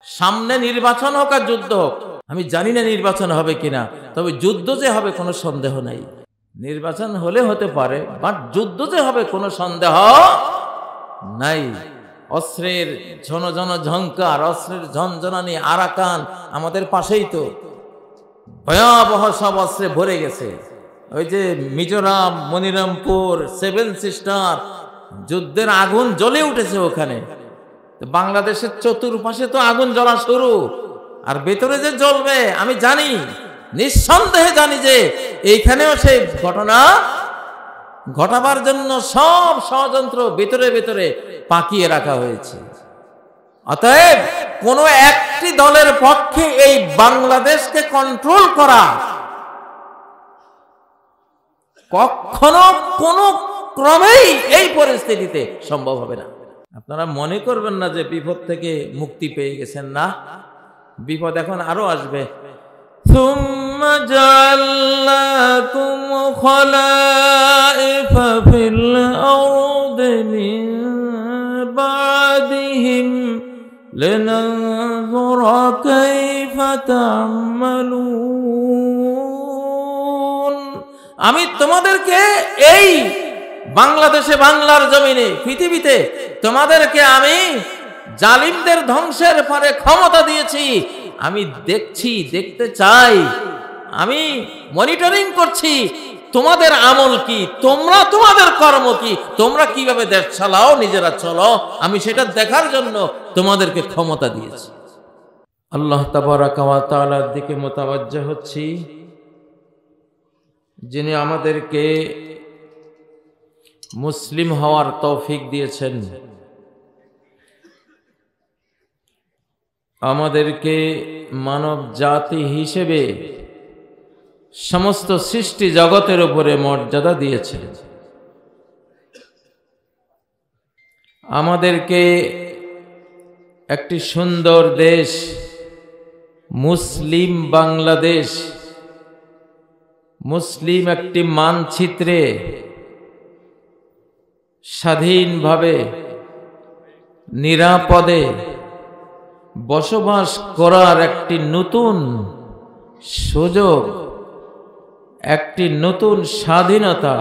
সামনে নির্বাচন হোক আর যুদ্ধ হোক, আমি জানি না নির্বাচন হবে কিনা, তবে যুদ্ধ যে হবে কোনো সন্দেহ নাই। নির্বাচন হলে হতে পারে, বাট যুদ্ধ যে হবে কোনো সন্দেহ নাই। অস্ত্রের ঝনঝন ঝংকার, অস্ত্রের ঝনঝনানি, আরাকান আমাদের পাশেই তো, ভয়াবহ সব অস্ত্রে ভরে গেছে। ওই যে মিজোরাম, মনিরামপুর, সেভেন সিস্টার, যুদ্ধের আগুন জ্বলে উঠেছে ওখানে। বাংলাদেশের চতুর্পাশে তো আগুন জ্বলা শুরু, আর ভেতরে যে জ্বলবে আমি জানি, নিঃসন্দেহে জানি যে এইখানেও সেই ঘটনা ঘটাবার জন্য সব ষড়যন্ত্র ভেতরে ভেতরে পাকিয়ে রাখা হয়েছে। অতএব কোন একটি দলের পক্ষে এই বাংলাদেশকে কন্ট্রোল করা কখনো কোন ক্রমেই এই পরিস্থিতিতে সম্ভব হবে না। আপনারা মনে করবেন না যে বিপদ থেকে মুক্তি পেয়ে গেছেন, না, বিপদ এখন আরো আসবে। ثم جعلناكم خلائف في الأرض من بعدهم لننظر كيف تعملون। আমি তোমাদেরকে এই বাংলাদেশে, বাংলার জমিনে, পৃথিবীতে তোমাদেরকে আমি জালিমদের ধ্বংসের পরে ক্ষমতা দিয়েছি। আমি দেখছি, দেখতে চাই, আমি মনিটরিং করছি তোমাদের আমল কি, তোমরা তোমাদের কর্ম কি, তোমরা কিভাবে দেশ চালাও, নিজেরা চলো, আমি সেটা দেখার জন্য তোমাদেরকে ক্ষমতা দিয়েছি। আল্লাহ তাবারাকা ওয়া তাআলার দিকে মুতাওয়াজ্জহ হচ্ছি, যিনি আমাদেরকে মুসলিম হওয়ার তৌফিক দিয়েছেন, আমাদেরকে মানব জাতি হিসেবে সমস্ত সৃষ্টি জগতের উপরে মর্যাদা দিয়েছেন, আমাদেরকে একটি সুন্দর দেশ মুসলিম বাংলাদেশ, মুসলিম একটি মানচিত্রে স্বাধীনভাবে নিরাপদে বসবাস করার একটি নতুন সুযোগ, একটি নতুন স্বাধীনতা,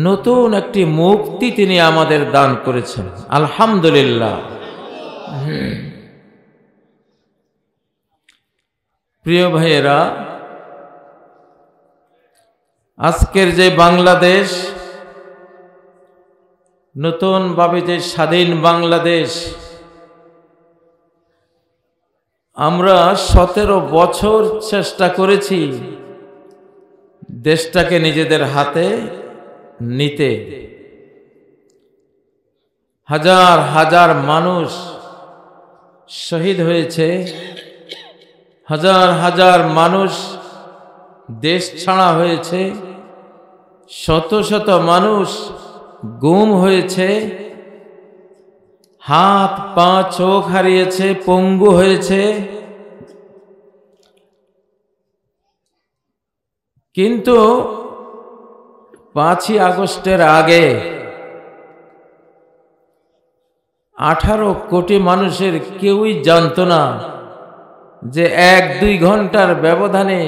নতুন একটি মুক্তি তিনি আমাদের দান করেছেন। আলহামদুলিল্লাহ। প্রিয় ভাইয়েরা, আজকের যে বাংলাদেশ, নতুনভাবে যে স্বাধীন বাংলাদেশ, আমরা 17 বছর চেষ্টা করেছি দেশটাকে নিজেদের হাতে নিতে। হাজার হাজার মানুষ শহীদ হয়েছে, হাজার হাজার মানুষ দেশ ছাড়া হয়েছে, শত শত মানুষ গুম হয়েছে, হাত পা চোখ হারিয়েছে, পঙ্গু হয়েছে। কিন্তু 5ই আগস্টের আগে 18 কোটি মানুষের কেউই জানতো না যে 1-2 ঘন্টার ব্যবধানে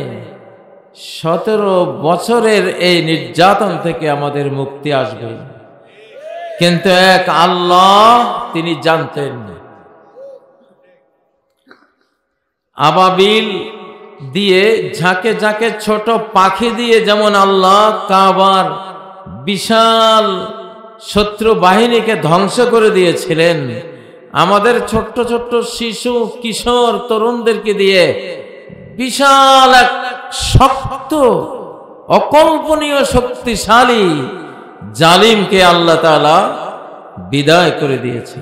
17 বছরের এই নির্যাতন থেকে আমাদের মুক্তি আসবে। কিন্তু এক আল্লাহ, তিনি জানতেন। আবাবিল দিয়ে, ঝাঁকে ঝাঁকে ছোট পাখি দিয়ে যেমন আল্লাহ কাবার বিশাল শত্রু বাহিনীকে ধ্বংস করে দিয়েছিলেন, আমাদের ছোট্ট ছোট্ট শিশু, কিশোর, তরুণদেরকে দিয়ে বিশাল এক শক্ত, অকল্পনীয় শক্তিশালী জালিমকে আল্লাহ তাআলা বিদায় করে দিয়েছে।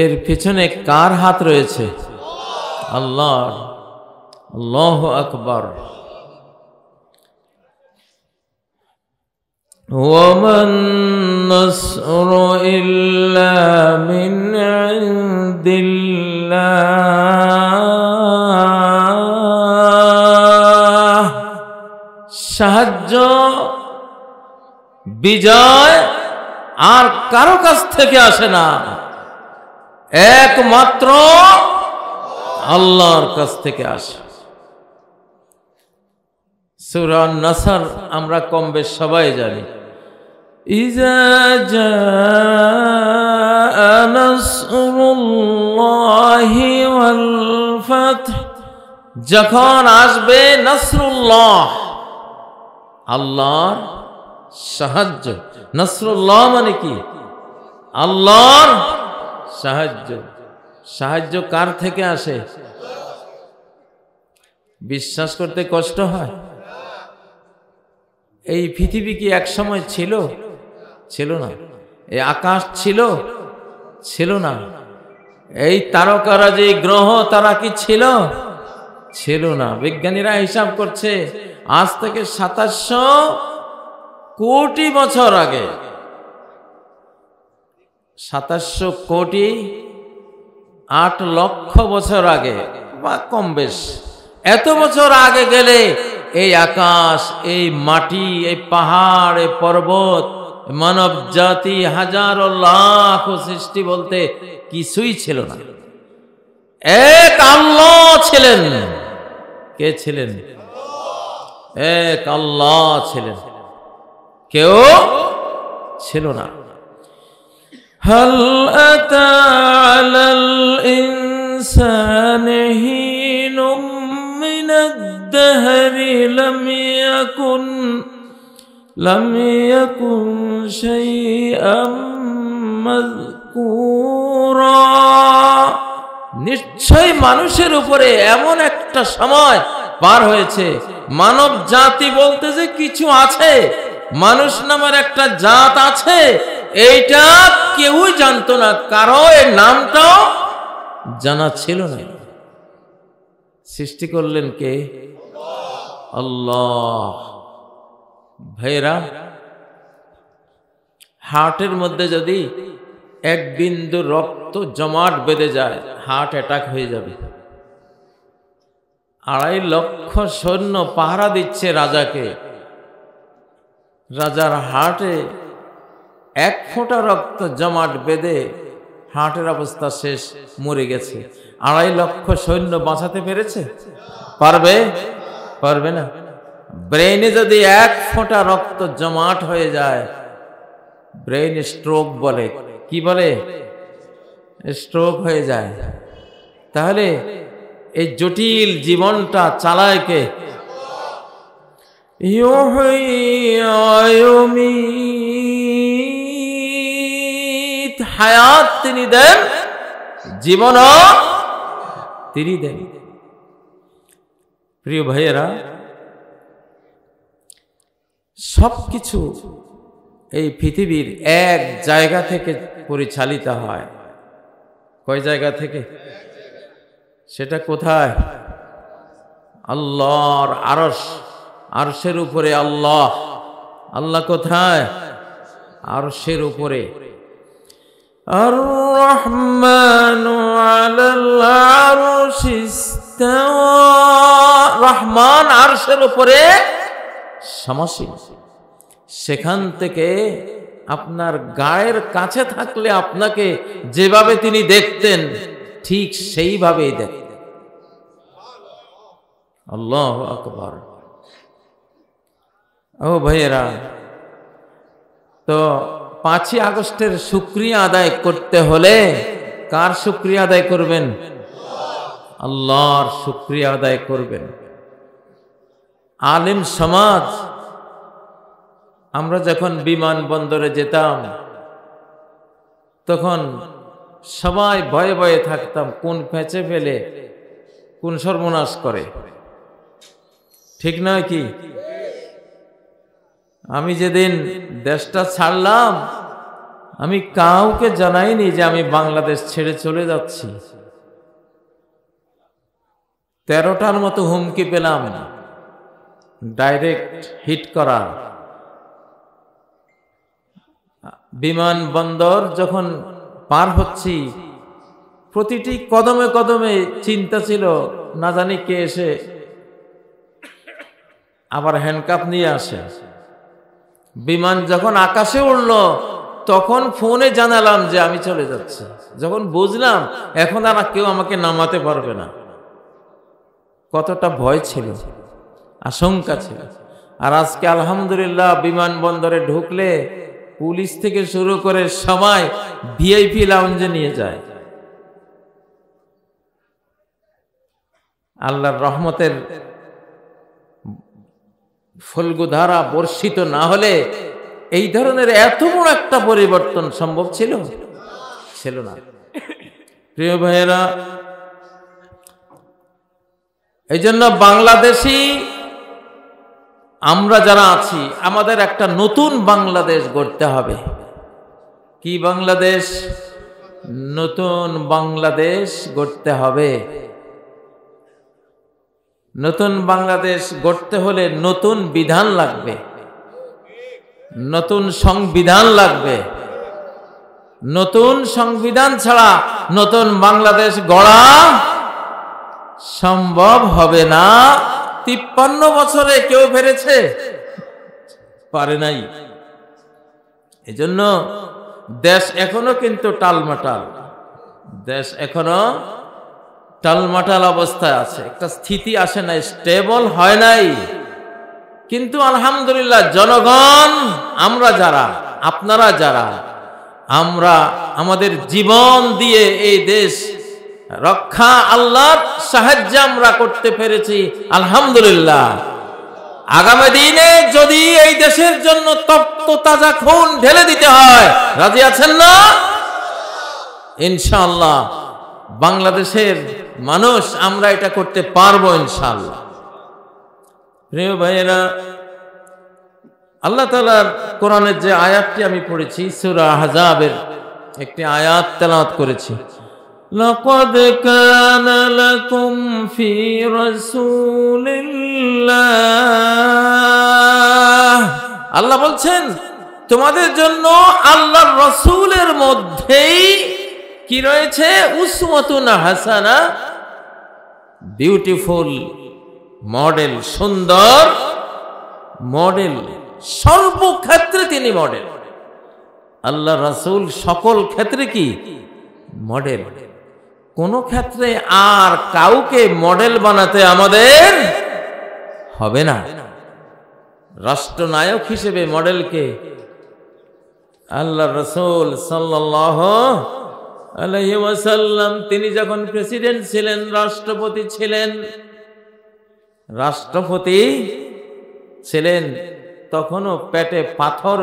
এর পিছনে কার হাত রয়েছে? আল্লাহর। আল্লাহু আকবার। ওয়ামান নাসরু ইল্লা মিন ইনদিল্লাহ। সাহায্য, বিজয় আর কারো কাছ থেকে আসে না, একমাত্র আল্লাহর কাছ থেকে আসে। সূরা নাসর আমরা কম বেশ সবাই জানি, ইজা জাআ নাসরুল্লাহি ওয়াল ফাতহ, যখন আসবে নাসরুল্লাহ, আল্লাহর সাহায্য। নাসরুল্লাহ মানে কি? আল্লাহর সাহায্য। সাহায্য কার থেকে আসে? বিশ্বাস করতে কষ্ট হয়। এই পৃথিবী কি এক সময় ছিল? ছিল না। এই আকাশ ছিল? ছিল না। এই তারকারা যে গ্রহ তারা কি ছিল? ছিল না। বিজ্ঞানীরা হিসাব করছে আজ থেকে 2700 কোটি বছর আগে, 2700 কোটি 8 লক্ষ বছর আগে বা কম বেশ, এত বছর আগে গেলে এই আকাশ, এই মাটি, এই পাহাড়, এই পর্বত, মানব জাতি, হাজারো লাখ সৃষ্টি বলতে কিছুই ছিল না। এক আল্লাহ ছিলেন। কে ছিলেন? এক আল্লাহ ছিলেন, কেউ ছিল না। হাল আতা আলাল ইনসানি হিনুম মিনাদ দাহরি লাম ইয়াকুন শাইআম মাযকুরা, নিশ্চয় মানুষের উপরে এমন একটা সময় পার হয়েছে, মানব জাতি বলতে যে কিছু আছে, মানুষ নামের একটা জাত আছে, এইটা কেউই জানতো না, কারো এর নামটাও জানা ছিল না। সৃষ্টি করলেন কে? আল্লাহ। ভাইরা, হার্টের মধ্যে যদি এক বিন্দু রক্ত জমাট বেঁধে যায়, হার্ট অ্যাটাক হয়ে যাবে। 2.5 লক্ষ সৈন্য পাহারা দিচ্ছে রাজাকে। রাজার হার্টে 1 ফোঁটা রক্ত জমাট বেঁধে হার্টের অবস্থা শেষ, মরে গেছে। 2.5 লক্ষ সৈন্য বাঁচাতে পেরেছে? পারবে? পারবে না। ব্রেইনে যদি 1 ফোঁটা রক্ত জমাট হয়ে যায়, ব্রেইন স্ট্রোক বলে। কি বলে? স্ট্রোক হয়ে যায়। তাহলে এই জটিল জীবনটা চালায় কে? হায়াত তিনি দেন, জীবনও তিনি দেন। প্রিয় ভাইয়েরা, সবকিছু এই পৃথিবীর এক জায়গা থেকে পরিচালিত হয়। কয় জায়গা থেকে? সেটা কোথায়? আল্লাহর আরশ, আরশের উপরে আল্লাহ। আল্লাহ কোথায়? আরশের উপরে। আর রহমানু আলাল আরশি ইস্তাওয়া, রহমান আরশের উপরে সমাসীন। সেখান থেকে আপনার গায়ের কাছে থাকলে আপনাকে যেভাবে তিনি দেখতেন ঠিক সেইভাবেই দেখতেন। আল্লাহু আকবার। ও ভাইয়েরা, তো 5ই আগস্টের শুকরিয়া আদায় করতে হলে কার শুকরিয়া আদায় করবেন? আল্লাহর শুকরিয়া আদায় করবেন। আলেম সমাজ, আমরা যখন বিমানবন্দরে যেতাম তখন সবাই ভয়ে ভয়ে থাকতাম, কোন পেঁচে ফেলে কোন সর্বনাশ করে। ঠিক নয় কি? আমি যেদিন দেশটা ছাড়লাম, আমি কাউকে জানাইনি যে আমি বাংলাদেশ ছেড়ে চলে যাচ্ছি। 13টার মতো হুমকি পেলাম ডাইরেক্ট হিট করার। বিমানবন্দর যখন পার হচ্ছি, প্রতিটি কদমে কদমে চিন্তা ছিল, না জানি কে এসে আবার হ্যান্ডকাপ নিয়ে আসে। বিমান যখন আকাশে উড়ল তখন ফোনে জানালাম যে আমি চলে যাচ্ছি। যখন বুঝলাম এখন আর কেউ আমাকে নামাতে পারবে না, কতটা ভয় ছিল, আশঙ্কা ছিল। আর আজকে আলহামদুলিল্লাহ বিমানবন্দরে ঢুকলে পুলিশ থেকে শুরু করে সবাই ভিআইপি লাউঞ্জে নিয়ে যায়। আল্লাহর রহমতের ফলগুধারা বর্ষিত না হলে এই ধরনের এত বড় একটা পরিবর্তন সম্ভব ছিল না। প্রিয় ভাইয়েরা, এই জন্য বাংলাদেশি আমরা যারা আছি আমাদের একটা নতুন বাংলাদেশ গড়তে হবে। কি বাংলাদেশ? নতুন বাংলাদেশ গড়তে হবে। নতুন বাংলাদেশ গড়তে হলে নতুন বিধান লাগবে, নতুন সংবিধান লাগবে। নতুন সংবিধান ছাড়া নতুন বাংলাদেশ গড়া সম্ভব হবে না। 53 বছরে কেউ পেরেছে? পারে নাই। এজন্য দেশ এখনো কিন্তু টালমাটাল, দেশ এখনো টালমাটাল অবস্থায় আছে, একটা স্থিতি আসে নাই, স্টেবল হয় নাই। কিন্তু আলহামদুলিল্লাহ জনগণ, আমরা যারা, আপনারা যারা, আমরা আমাদের জীবন দিয়ে এই দেশ রক্ষা আল্লাহর সাহায্যে আমরা করতে পেরেছি আলহামদুলিল্লাহ। আগামী দিনে যদি এই দেশের জন্য তপ্ত তাজা খুন ঢেলে দিতে হয়, রাজি আছেন না? ইনশাআল্লাহ বাংলাদেশের মানুষ আমরা এটা করতে পারবো ইনশাআল্লাহ। প্রিয় ভাইয়েরা, আল্লাহ তাআলার কোরআনের যে আয়াতটি আমি পড়েছি, সূরা আহজাবের একটি আয়াত তেলাওয়াত করেছি। লাকাদ কানা লাকুম ফি রাসূলিল্লাহ, আল্লাহ বলছেন তোমাদের জন্য আল্লাহর রাসূলের মধ্যেই কি রয়েছে? উসওয়াতুন হাসানা, বিউটিফুল মডেল, সুন্দর মডেল। সর্বক্ষেত্রে তিনি মডেল। আল্লাহ রাসূল সকল ক্ষেত্রে কি মডেল। কোন ক্ষেত্রে আর কাউকে মডেল বানাতে আমাদের হবে না। রাষ্ট্রনায়ক হিসেবে মডেলকে আল্লাহ রাসূল সাল্লাল্লাহু আলাইহি ওয়াসাল্লাম, তিনি যখন প্রেসিডেন্ট ছিলেন, রাষ্ট্রপতি ছিলেন, তখনও পেটে পাথর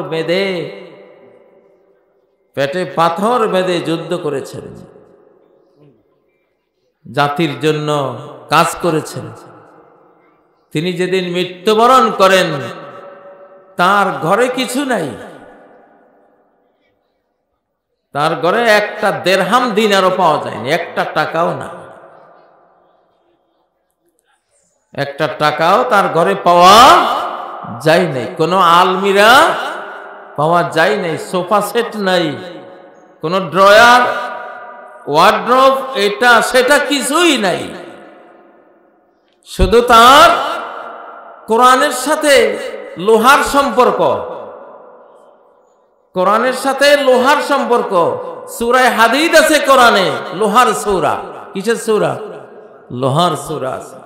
বেঁধে যুদ্ধ করেছেন, জাতির জন্য কাজ করেছেন। তিনি যেদিন মৃত্যুবরণ করেন তার ঘরে কিছু নাই, তার ঘরে একটা দেরহাম দিনারও পাওয়া যায়নি, একটা টাকাও না, একটা টাকাও তার ঘরে পাওয়া যায় নাই। কোনো আলমিরা পাওয়া যায় নাই, সোফা সেট নাই, কোনো ড্রয়ার, ওয়ার্ড্রোব, এটা সেটা কিছুই নাই। শুধু তার কোরআনের সাথে লোহার সম্পর্ক, কোরআনের সাথে লোহার সম্পর্ক। সূরা হাদীদ আছে কোরআনে, লোহার সূরা। কিসের সূরা? লোহার সূরা আছে।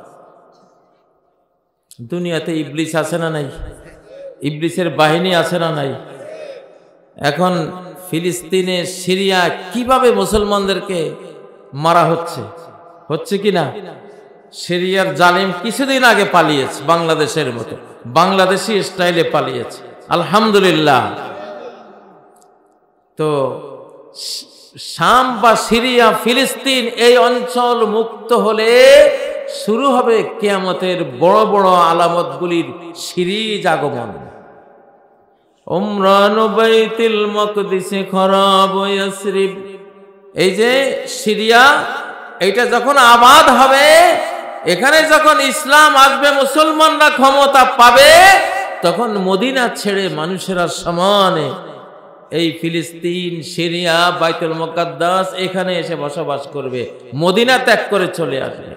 দুনিয়াতে ইবলিস আছে না নাই? ইবলিসের বাহিনী আছে না নাই? এখন ফিলিস্তিনে, সিরিয়া কিভাবে মুসলমানদেরকে মারা হচ্ছে কি না? সিরিয়ার জালিম কিছুদিন আগে পালিয়েছে, বাংলাদেশের মতো বাংলাদেশি স্টাইলে পালিয়েছে আলহামদুলিল্লাহ। তো শাম বা সিরিয়া, ফিলিস্তিন এই অঞ্চল মুক্ত হলে শুরু হবে কিয়ামতের বড় বড় আলামতগুলির সিরিজ আগমন। উমরান বাইতুল মাকদিস খরাব ইয়াসরিব, এই যে সিরিয়া, এইটা যখন আবাদ হবে, এখানে যখন ইসলাম আসবে, মুসলমানরা ক্ষমতা পাবে, তখন মদিনা ছেড়ে মানুষেরা সমানে এই ফিলিস্তিন, সিরিয়া, বাইতুল মুকাদ্দাস এখানে এসে বসবাস করবে, মদিনা ত্যাগ করে চলে আসবে।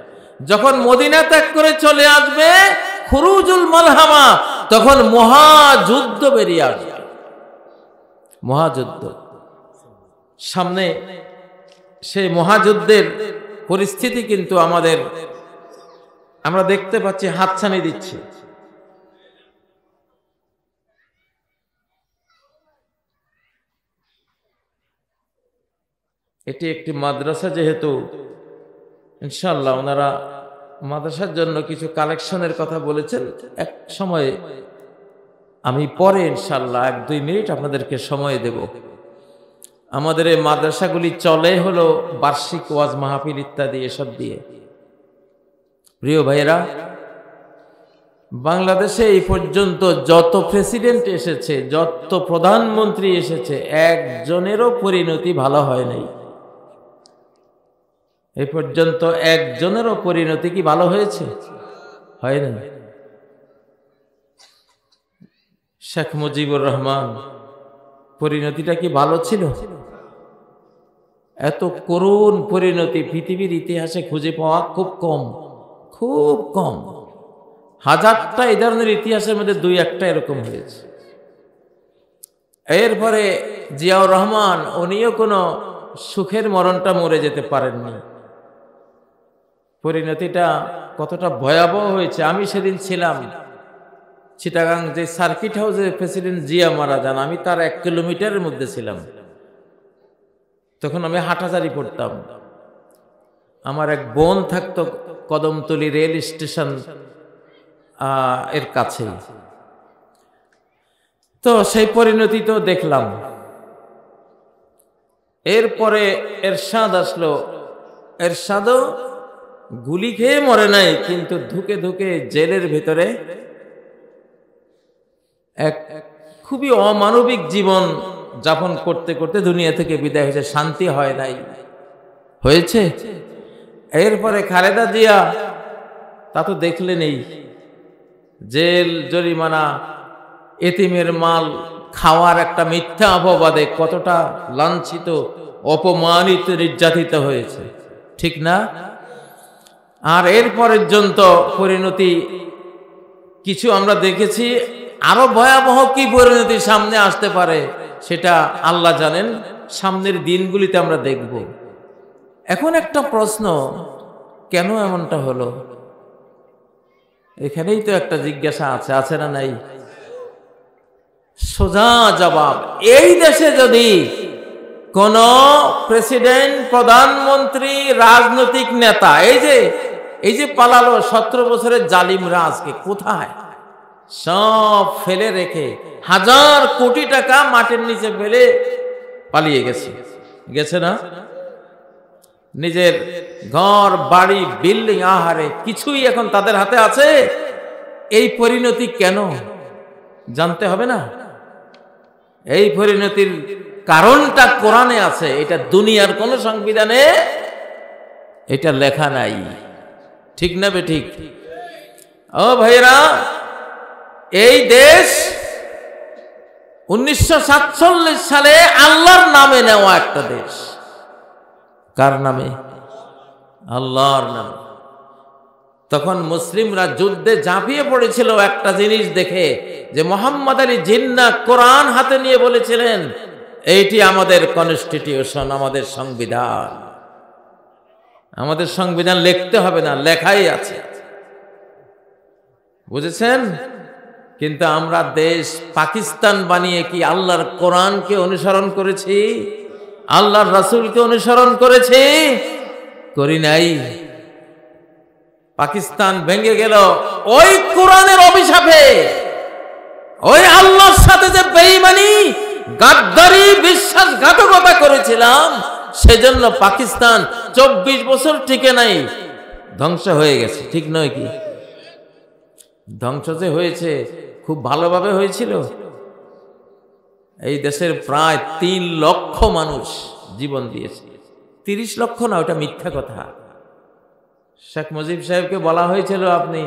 যখন মদিনা ত্যাগ করে চলে আসবে, খুরুজুল মালহামা, তখন মহাযুদ্ধ বেরিয়ে আসবে। মহাযুদ্ধ সামনে, সেই মহাযুদ্ধের পরিস্থিতি কিন্তু আমরা দেখতে পাচ্ছি হাতছানি দিচ্ছে। এটি একটি মাদ্রাসা, যেহেতু ইনশাআল্লাহ ওনারা মাদ্রাসার জন্য কিছু কালেকশনের কথা বলেছেন। এক সময় আমি পরে ইনশাআল্লাহ 1-2 মিনিট আপনাদেরকে সময় দেব। আমাদের এই মাদ্রাসাগুলি চলে হলো বার্ষিক ওয়াজ মাহফিল ইত্যাদি এসব দিয়ে। প্রিয় ভাইয়েরা, বাংলাদেশে এই পর্যন্ত যত প্রেসিডেন্ট এসেছে, যত প্রধানমন্ত্রী এসেছে, একজনেরও পরিণতি ভালো হয় নাই। এই পর্যন্ত একজনেরও পরিণতি কি ভালো হয়েছে? হয় না। শেখ মুজিবুর রহমান পরিণতিটা কি ভালো ছিল? এত করুণ পরিণতি পৃথিবীর ইতিহাসে খুঁজে পাওয়া খুব কম, খুব কম। 1000টা এই ধরনের ইতিহাসের মধ্যে 2-1টা এরকম হয়েছে। এরপরে জিয়াউর রহমান, উনিও কোনো সুখের মরণটা মরে যেতে পারেননি। পরিণতিটা কতটা ভয়াবহ হয়েছে। আমি সেদিন ছিলাম চিটাগাং, যে সার্কিট হাউসে প্রেসিডেন্ট জিয়া মারা যান, আমি তার 1 কিলোমিটারের মধ্যে ছিলাম। তখন আমি হাঁটাচারি করতাম। আমার এক বোন থাকতো কদমতলী রেল স্টেশন এর কাছে। তো সেই পরিণতি তো দেখলাম। এরপরে এরশাদ আসলো। এরশাদও গুলি খেয়ে মরে নাই, কিন্তু ধুকে ধুকে জেলের ভেতরে এক খুবই অমানবিক জীবন যাপন করতে করতে দুনিয়া থেকে বিদায় হয়েছে। শান্তি হয় নাই, হয়েছে। এরপরে খালেদা জিয়া, তা তো দেখলেনই, জেল, জরিমানা, এতিমের মাল খাওয়ার একটা মিথ্যা অপবাদে কতটা লাঞ্ছিত, অপমানিত, নির্যাতিত হয়েছে, ঠিক না? আর এর পর্যন্ত পরিণতি কিছু আমরা দেখেছি। আরো ভয়াবহ কি পরিণতি সামনে আসতে পারে সেটা আল্লাহ জানেন। সামনের দিনগুলিতে আমরা দেখব। এখন একটা প্রশ্ন, কেন এমনটা হলো? এখানেই তো একটা জিজ্ঞাসা আছে না নাই? সোজা জবাব, এই দেশে যদি কোন প্রেসিডেন্ট, প্রধানমন্ত্রী, রাজনৈতিক নেতা, এই যে পালালো 17 বছরের জালিমরা, আজকে কোথায়? সব ফেলে রেখে 1000 কোটি টাকা মাটির নিচে ফেলে পালিয়ে গেছে না? নিজের ঘর, বাড়ি, বিল্ডিং, আহারে কিছুই এখন তাদের হাতে আছে। এই পরিণতি কেন জানতে হবে না? এই পরিণতির কারণটা কোরআনে আছে, এটা দুনিয়ার কোন সংবিধানে এটা লেখা নাই, ঠিক না বেঠিক? ও ভাইরা, এই দেশ 1947 সালে আল্লাহর নামে নেওয়া একটা দেশ। কার নামে? আল্লাহর নামে। তখন মুসলিমরা যুদ্ধে ঝাঁপিয়ে পড়েছিল একটা জিনিস দেখে, যে মোহাম্মদ আলী জিন্নাহ কোরআন হাতে নিয়ে বলেছিলেন, এইটি আমাদের কনস্টিটিউশন, আমাদের সংবিধান। আমাদের সংবিধান লিখতে হবে না, লেখাই আছে, বুঝেছেন? কিন্তু আমরা দেশ পাকিস্তান বানিয়ে কি আল্লাহর কোরআনকে অনুসরণ করেছি? আল্লাহর রাসূলকে অনুসরণ করেছি? করি নাই। পাকিস্তান ভেঙে গেল ওই কোরআনের অভিশাপে। ওই আল্লাহর সাথে যে বেঈমানি, গাদ্দারি, বিশ্বাসঘাতকতা করেছিলাম, সেজন্য পাকিস্তান 24 বছর টিকে নাই, ধ্বংস হয়ে গেছে, ঠিক নয় কি? ধ্বংস যে হয়েছে খুব ভালোভাবে হয়েছিল। এই দেশের প্রায় 3 লক্ষ মানুষ জীবন দিয়েছে। 30 লক্ষ না, ওটা মিথ্যা কথা। শেখ মুজিব সাহেবকে বলা হয়েছিল আপনি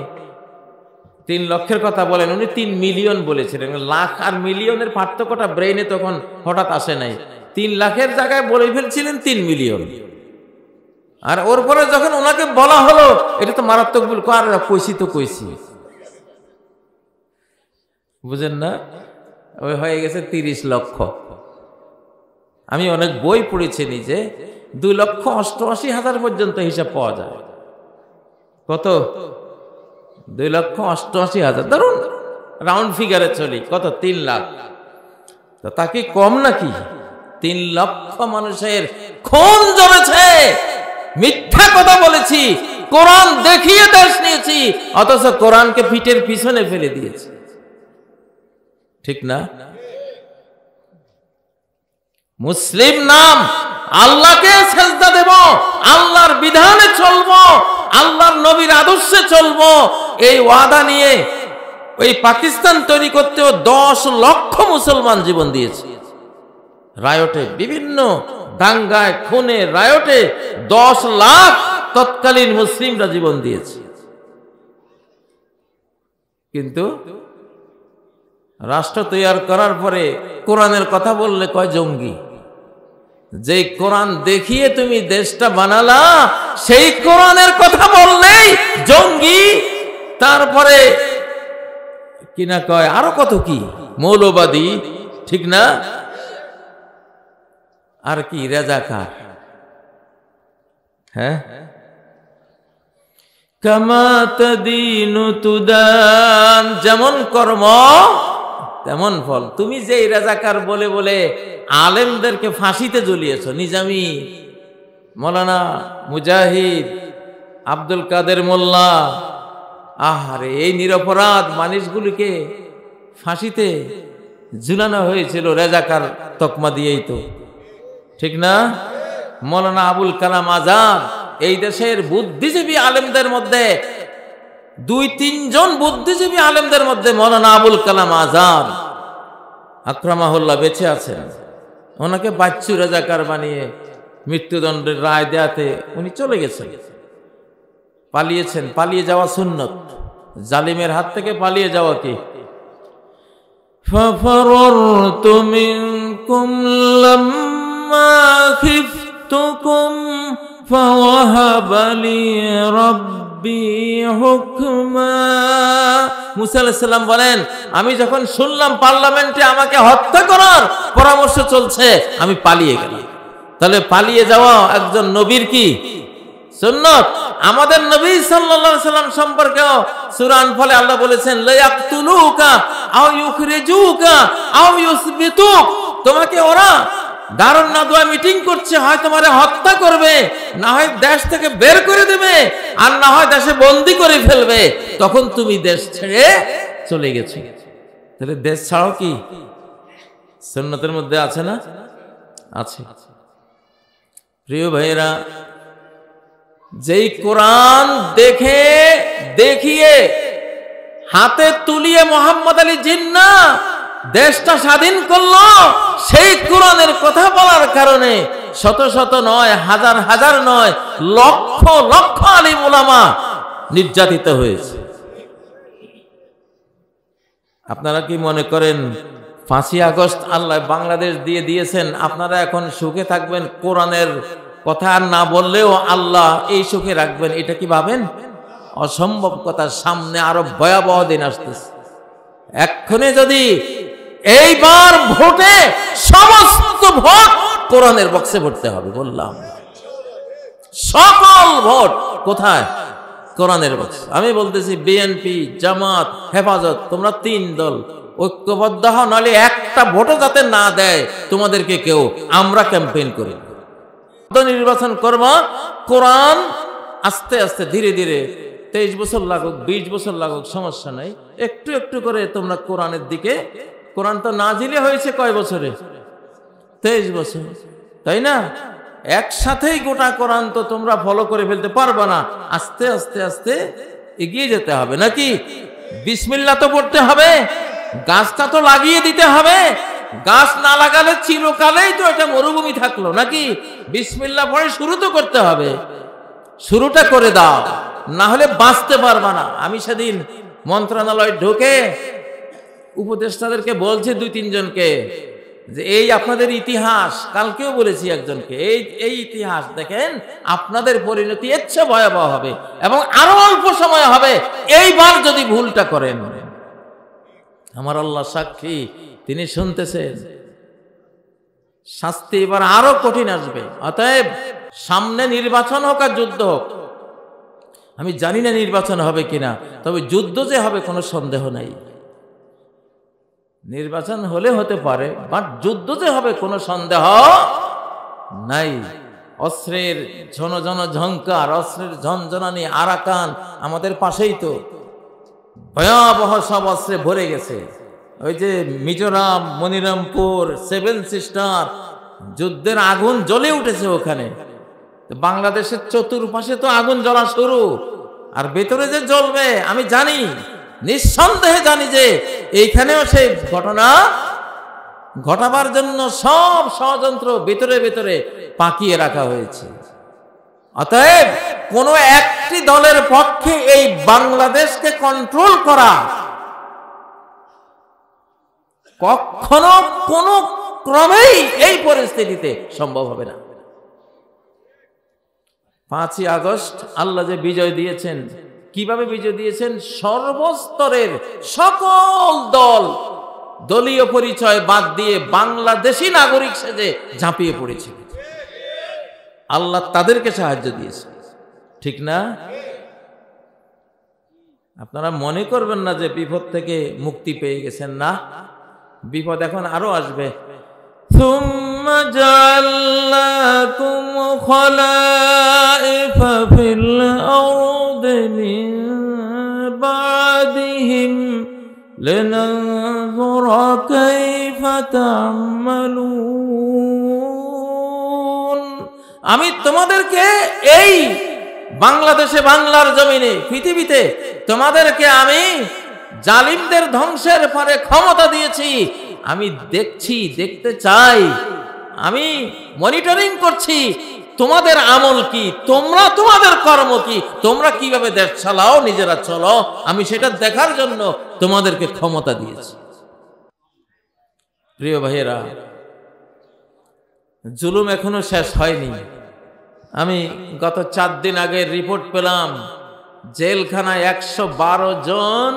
3 লক্ষের কথা বলেন, উনি 3 মিলিয়ন বলেছিলেন। লাখ আর মিলিয়নের পার্থক্যটা ব্রেইনে তখন হঠাৎ আসে নাই। 3 লাখের জায়গায় বলে ফেলছিলেন 3 মিলিয়ন। আর ওর পরে যখন ওনাকে বলা হলো এটা তো মারাত্মক ভুল, আর কইছি তো কইছি, বুঝেন না? ওই হয়ে গেছে 30 লক্ষ। আমি অনেক বই পড়েছি নিজে, 2,88,000 পর্যন্ত হিসাব পাওয়া যায়। কত? 2,88,000, ধরুন রাউন্ড ফিগারে চলি, কত? 3 লাখ। তো তা কি কম নাকি? 3 লক্ষ মানুষের খুন জমেছে, মিথ্যা কথা বলেছি, কোরআন দেখিয়ে দেশ নিয়েছি, অথচ কোরআনকে পিঠের পিছনে ফেলে দিয়েছি। ঠিক না? মুসলিম নাম, আল্লাহকে সেজদা দেব, আল্লাহর বিধানে চলবো, আল্লাহর নবীর আদর্শে চলবো, এই ওয়াদা নিয়ে ওই পাকিস্তান তৈরি করতেও 10 লক্ষ মুসলমান জীবন দিয়েছে। রায়টে, বিভিন্ন দাঙ্গায়, খুনে, রায়টে 10 লাখ তৎকালীন মুসলিমরা জীবন দিয়েছে। কিন্তু রাষ্ট্র তৈরি করার পরে কোরআনের কথা বললে কয় জঙ্গি। যে কোরআন দেখিয়ে তুমি দেশটা বানালা, সেই কোরআনের কথা বললেই জঙ্গি। তারপরে কিনা কয় আরো কত কি, মৌলবাদী, ঠিক না? আর কি রাজাকার। হ্যাঁ, কামা তাদিনু তুদান, যেমন কর্ম তেমন ফল। তুমি যে রাজাকার বলে বলে আলেমদেরকে ফাঁসিতে ঝুলিয়েছো, নিজামী, মৌলানা মুজাহিদ, আব্দুল কাদের মোল্লা, আহারে এই নিরপরাধ মানুষগুলিকে ফাঁসিতে ঝুলানো হয়েছিল রাজাকার তকমা দিয়েই তো, ঠিক না? মৌলানা আবুল কালাম আজাদ, এই দেশের বুদ্ধিজীবী আলেমদের মধ্যে 2-3 জন বুদ্ধিজীবী আলেমদের মধ্যে মৌলানা আবুল কালাম আজাদ আকরামাহুল্লাহ বেঁচে আছেন। ওনাকে বাচ্চু রাজাকার বানিয়ে মৃত্যুদণ্ডের রায় দেয়াতে উনি চলে গেছেন, পালিয়েছেন। পালিয়ে যাওয়া সুন্নত, জালিমের হাত থেকে পালিয়ে যাওয়া কি? ফাফাররতু মিনকুম লাম্মা খিফতুকুম ফাওয়াহাবা লি রাব্বি হুকমা। মুসা আলাইহিস সালাম বলেন, আমি যখন শুনলাম পার্লামেন্টে আমাকে হত্যা করার পরামর্শ চলছে, আমি পালিয়ে গেলাম। তাহলে পালিয়ে যাওয়া একজন নবীর কি সুন্নত? আমাদের নবী সাল্লাল্লাহু আলাইহি সাল্লাম সম্পর্কেও সূরা আনফালে আল্লাহ বলেছেন, লা ইয়াকতুলুকা আও ইউখরিজুকা আও ইউসবিতুক, তোমাকে ওরা দারুন নাদওয়া মিটিং করছে, হয় তোমারে হত্যা করবে, না হয় দেশ থেকে বের করে দেবে, আর না হয় দেশে বন্দী করে ফেলবে, তখন তুমি দেশ ছেড়ে চলে গেছো। তাহলে দেশ ছাড়াও কি সুন্নতের মধ্যে আছে না? আছে। প্রিয় ভাইয়েরা, যেই কোরআন দেখে দেখিয়ে হাতে তুলিয়ে মোহাম্মদ আলী জিন্না দেশটা স্বাধীন করলো, সেই কোরআনের কথা বলার কারণে শত শত নয়, হাজার হাজার নয়, লক্ষ লক্ষ আলিম উলামা নির্যাতিত হয়েছে। আপনারা কি মনে করেন 5ই আগস্ট আল্লাহ বাংলাদেশ দিয়ে দিয়েছেন, আপনারা এখন সুখে থাকবেন, কোরআনের কথা না বললেও আল্লাহ এই সুখে রাখবেন? এটা কি ভাবেন? অসম্ভব কথা। সামনে আরো ভয়াবহ দিন আসতেছে। এক্ষণে যদি এইবার ভোটে সমস্ত ভোট কোরআনের বক্সে ভরতে হবে, বললাম সকল ভোট কোথায়? কোরআনের বক্স। আমি বলতেছি বিএনপি, জামাত, হেফাজত, তোমরা 3 দল ঐক্যবদ্ধ হও, নাহলে একটা ভোটও যাতে না দেয় তোমাদেরকে কেউ, আমরা ক্যাম্পেইন করি, নির্বাচন করব। কোরআন আস্তে আস্তে ধীরে ধীরে 23 বছর লাগুক, 20 বছর লাগুক, সমস্যা নাই, একটু একটু করে তোমরা কোরআনের দিকে। কোরআন তো নাজিলে হয়েছে কয় বছরে? 23 বছর, তাই না? একসাথেই গোটা কোরআন তো তোমরা ফলো করে ফেলতে পারবে না, আস্তে আস্তে আস্তে এগিয়ে যেতে হবে, নাকি? বিসমিল্লাহ তো পড়তে হবে, গাছটা তো লাগিয়ে দিতে হবে। গাছ না লাগালে চিরকালেই তো এটা মরুভূমি থাকলো, নাকি? বিসমিল্লাহ পড়ে শুরু তো করতে হবে, শুরুটা করে দাও, না হলে বাঁচতে পারবা না। আমি সেদিন মন্ত্রণালয় ঢুকে উপদেষ্টাদেরকে বলছি 2-3 জনকে যে এই আপনাদের ইতিহাস, কালকেও বলেছি একজনকে, এই ইতিহাস দেখেন, আপনাদের পরিণতি এর চেয়ে ভয়াবহ হবে এবং আরো অল্প সময় হবে এইবার যদি ভুলটা করেন। আমার আল্লাহ সাক্ষী, তিনি শুনতেছেন। শাস্তি এবার আরো কঠিন আসবে। অতএব সামনে নির্বাচন হোক আর যুদ্ধ হোক, আমি জানি না নির্বাচন হবে কিনা, তবে যুদ্ধ যে হবে কোনো সন্দেহ নাই। নির্বাচন হলে হতে পারে, বাট যুদ্ধ যে হবে কোনো সন্দেহ নাই। অস্ত্রের ঝনঝন ঝংকার, অস্ত্রের ঝনঝনানি আরাকান আমাদের পাশেই তো, ভয়াবহ সব অস্ত্রে ভরে গেছে। ওই যে মিজোরাম, মনিরামপুর, সেভেন সিস্টার, যুদ্ধের আগুন জ্বলে উঠেছে ওখানে। বাংলাদেশের চতুর্পাশে তো আগুন জ্বলা শুরু, আর ভেতরে যে জ্বলবে আমি জানি, নিঃসন্দেহে জানি যে এইখানেও সেই ঘটনা ঘটাবার জন্য সব ষড়যন্ত্র ভেতরে ভেতরে পাকিয়ে রাখা হয়েছে। অতএব কোন একটি দলের পক্ষে এই বাংলাদেশকে কন্ট্রোল করা কখনো কোন ক্রমেই এই পরিস্থিতিতে সম্ভব হবে না। 5ই আগস্ট আল্লাহ যে বিজয় দিয়েছেন, কিভাবে বিজয় দিয়েছেন? সর্বস্তরের সকল দল দলীয় পরিচয় বাদ দিয়ে বাংলাদেশি নাগরিক সেজে ঝাঁপিয়ে পড়েছে। আল্লাহ তাদেরকে সাহায্য দিয়েছে, ঠিক না? আপনারা মনে করবেন না যে বিপদ থেকে মুক্তি পেয়ে গেছেন, না, বিপদ এখন আরো আসবে। ثم جعلناكم خلائف في الأرض من بعدهم لننظر كيف تعملون। আমি তোমাদেরকে এই বাংলাদেশে, বাংলার জমিনে, পৃথিবীতে তোমাদেরকে আমি জালিমদের ধ্বংসের পরে ক্ষমতা দিয়েছি। আমি দেখছি, দেখতে চাই, আমি মনিটরিং করছি তোমাদের আমল কি, তোমরা তোমাদের কর্ম কি, তোমরা কিভাবে দেশ চালাও, নিজেরা চলো, আমি সেটা দেখার জন্য তোমাদেরকে ক্ষমতা দিয়েছি। প্রিয় ভাইয়েরা, জুলুম এখনো শেষ হয়নি। আমি গত 4 দিন আগে রিপোর্ট পেলাম, জেলখানায় 112 জন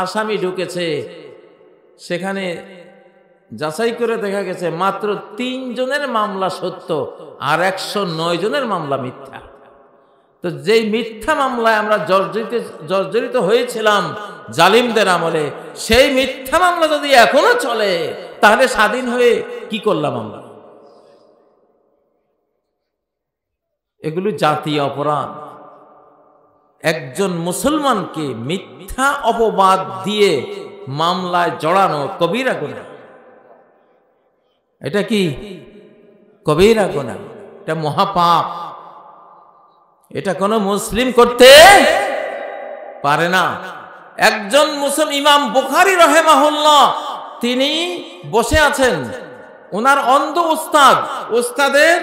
আসামি ঢুকেছে। সেখানে যাচাই করে দেখা গেছে মাত্র 3 জনের মামলা সত্য, আর 109 জনের মামলা মিথ্যা। তো যেই মিথ্যা মামলায় আমরা জর্জরিত হয়েছিলাম জালিমদের আমলে, সেই মিথ্যা মামলা যদি এখনো চলে, তাহলে স্বাধীন হয়ে কি করলাম আমরা? এগুলো জাতীয় অপরাধ। একজন মুসলমানকে মিথ্যা অপবাদ দিয়ে মামলায় জড়ানো কবিরা গুনাহ। এটা কি? কবিরা গুনাহ, এটা মহাপাপ। এটা কোনো মুসলিম করতে পারে না। একজন মুসলিম, ইমাম বুখারী রাহিমাহুল্লাহ, তিনি বসে আছেন, ওনার অন্ধ উস্তাদের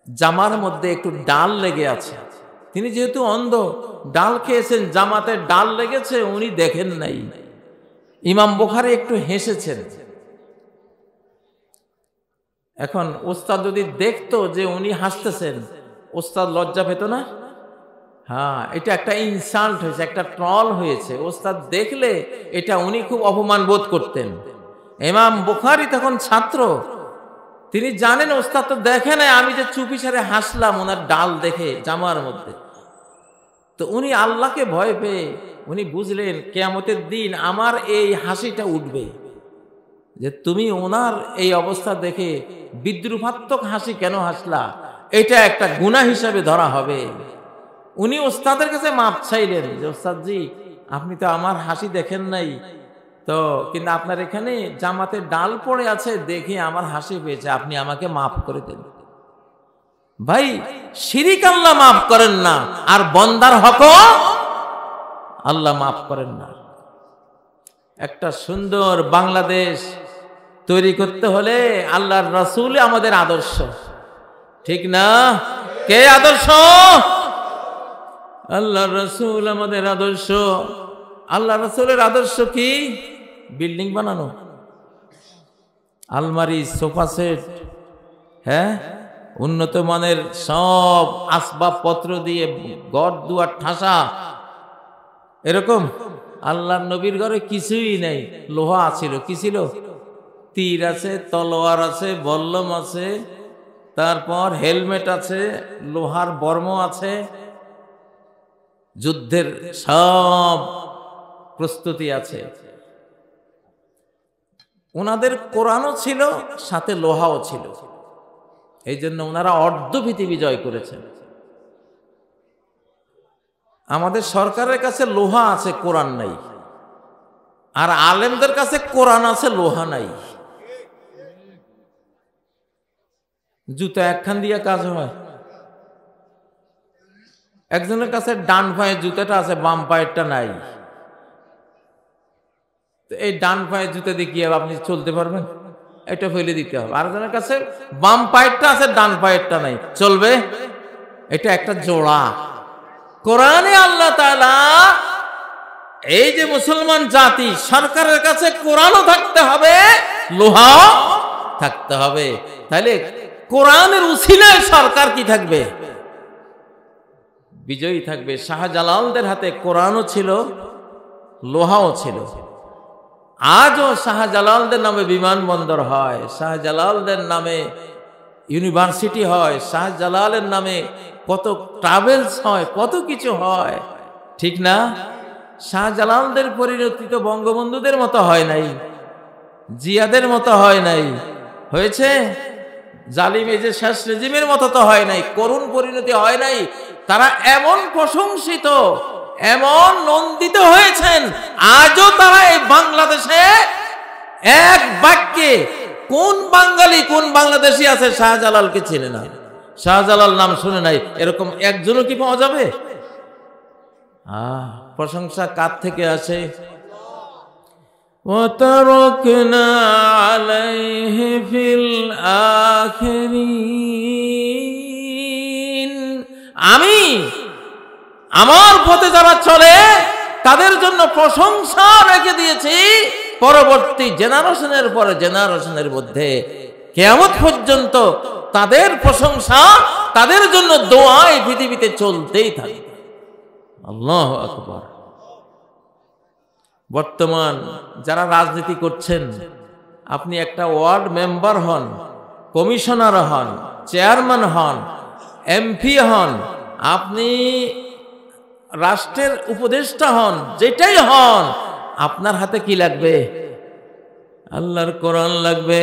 জামার মধ্যে একটু ডাল লেগে আছে। তিনি যেহেতু অন্ধ, ডাল খেয়েছেন, জামাতে ডাল লেগেছে, উনি দেখেন নাই। ইমাম বুখারী একটু হেসেছেন। এখন ওস্তাদ যদি দেখতো যে উনি হাসতেছেন, ওস্তাদ লজ্জা পেত না? হ্যাঁ, এটা একটা ইনসাল্ট হয়েছে, একটা ট্রল হয়েছে। ওস্তাদ দেখলে এটা উনি খুব অপমান বোধ করতেন। ইমাম বুখারী তখন ছাত্র, তিনি জানেন ওস্তাদ তো দেখে নাই, আমি যে চুপিসারে হাসলাম ওনার ডাল দেখে জামার মধ্যে। তো উনি আল্লাহকে ভয় পেয়ে উনি বুঝলেন কিয়ামতের দিন আমার এই হাসিটা উঠবে, যে তুমি ওনার এই অবস্থা দেখে বিদ্রুপাত্মক হাসি কেন হাসলা, এটা একটা গুনাহ হিসাবে ধরা হবে। উনি ওস্তাদের কাছে মাপ চাইলেন যে ওস্তাদজি, আপনি তো আমার হাসি দেখেন নাই, তো কিন্তু আপনার এখানে জামাতে ডাল পড়ে আছে দেখে আমার হাসি পেয়েছে, আপনি আমাকে মাফ করে দেন। ভাই, শিরিক আল্লাহ মাফ করেন না, আর বন্দার হক আল্লাহ মাফ করেন না। একটা সুন্দর বাংলাদেশ তৈরি করতে হলে আল্লাহর রাসূল আমাদের আদর্শ, ঠিক না? কে আদর্শ? আল্লাহর রাসূল আমাদের আদর্শ। আল্লাহ রাসূলের আদর্শ কি? বিল্ডিং বানানো, আলমারি, সোফা সেট, হ্যাঁ, উন্নত মানের সব আসবাবপত্র দিয়ে ঘর দুয়ার ঠাসা, এরকম। আল্লাহর নবীর ঘরে কিছুই নাই, লোহা ছিল। কি ছিল? তীর আছে, তলোয়ার আছে, বল্লম আছে, তারপর হেলমেট আছে, লোহার বর্ম আছে, যুদ্ধের সব প্রস্তুতি আছে। ওনাদের কোরআনও ছিল, সাথে লোহাও ছিল। এই জন্য ওনারা অর্ধভীতি বিজয় করেছেন। আমাদের সরকারের কাছে লোহা আছে, কোরআন নাই, আর আলেমদের কাছে কোরআন আছে, লোহা নাই। জুতা একখান দিয়ে কাজ হয়। একজনের কাছে ডান পায়ের জুতাটা আছে, বাম পায়েরটা নাই। এই ডান পায়ের জুতা দিয়ে কি আপনি চলতে পারবেন? এটা ফেলে দিতে হবে। আরেকজনের কাছে বাম পায়েরটা আছে, ডান পায়েরটা নাই, চলবে? এটা একটা জোড়া। কোরআনে আল্লাহ তাআলা এই যে মুসলমান জাতি, সরকারের কাছে কোরআনও থাকতে হবে, লোহা থাকতে হবে। তাহলে কোরআনের উসিলায় সরকার কি থাকবে? বিজয়ী থাকবে। শাহজালালদের হাতে কোরআনও ছিল, লোহাও ছিল। আজও শাহজালালদের নামে বিমানবন্দর হয়, শাহজালালদের নামে ইউনিভার্সিটি হয়, শাহজালালের নামে কত ট্রাভেলস হয়, কত কিছু হয়, ঠিক না? শাহজালালদের পরিণতি তো বঙ্গবন্ধুদের মতো হয় নাই, জিয়াদের মতো হয় নাই, হয়েছে জালিম এই যে শেষ রেজিমের মতো তো হয় নাই, করুণ পরিণতি হয় নাই। তারা এমন প্রশংসিত, এমন নন্দিত হয়েছেন, আজও তারা এই বাংলাদেশে এক বাক্যে কোন বাঙালি কোন বাংলাদেশি আছে শাহজালালকে চেনে না, শাহজালাল নাম শুনে নাই, এরকম একজনও কি পাওয়া যাবে? প্রশংসা কার থেকে আসে? وَتَرَكْنَا عَلَيْهِ فِي الْآخِرِينَ। আমি আমার পথে যারা চলে তাদের জন্য প্রশংসা রেখে দিয়েছি পরবর্তী জেনারেশনের পরে জেনারেশনের মধ্যে, কিয়ামত পর্যন্ত তাদের প্রশংসা, তাদের জন্য দোয়া এই পৃথিবীতে চলতেই থাকবে। আল্লাহু আকবার। বর্তমান যারা রাজনীতি করছেন, আপনি একটা ওয়ার্ড মেম্বার হন, কমিশনার হন, চেয়ারম্যান হন, এমপি হন, আপনি রাষ্ট্রের উপদেষ্টা হন, যেটাই হন, আপনার হাতে কি লাগবে? আল্লাহর কোরআন লাগবে।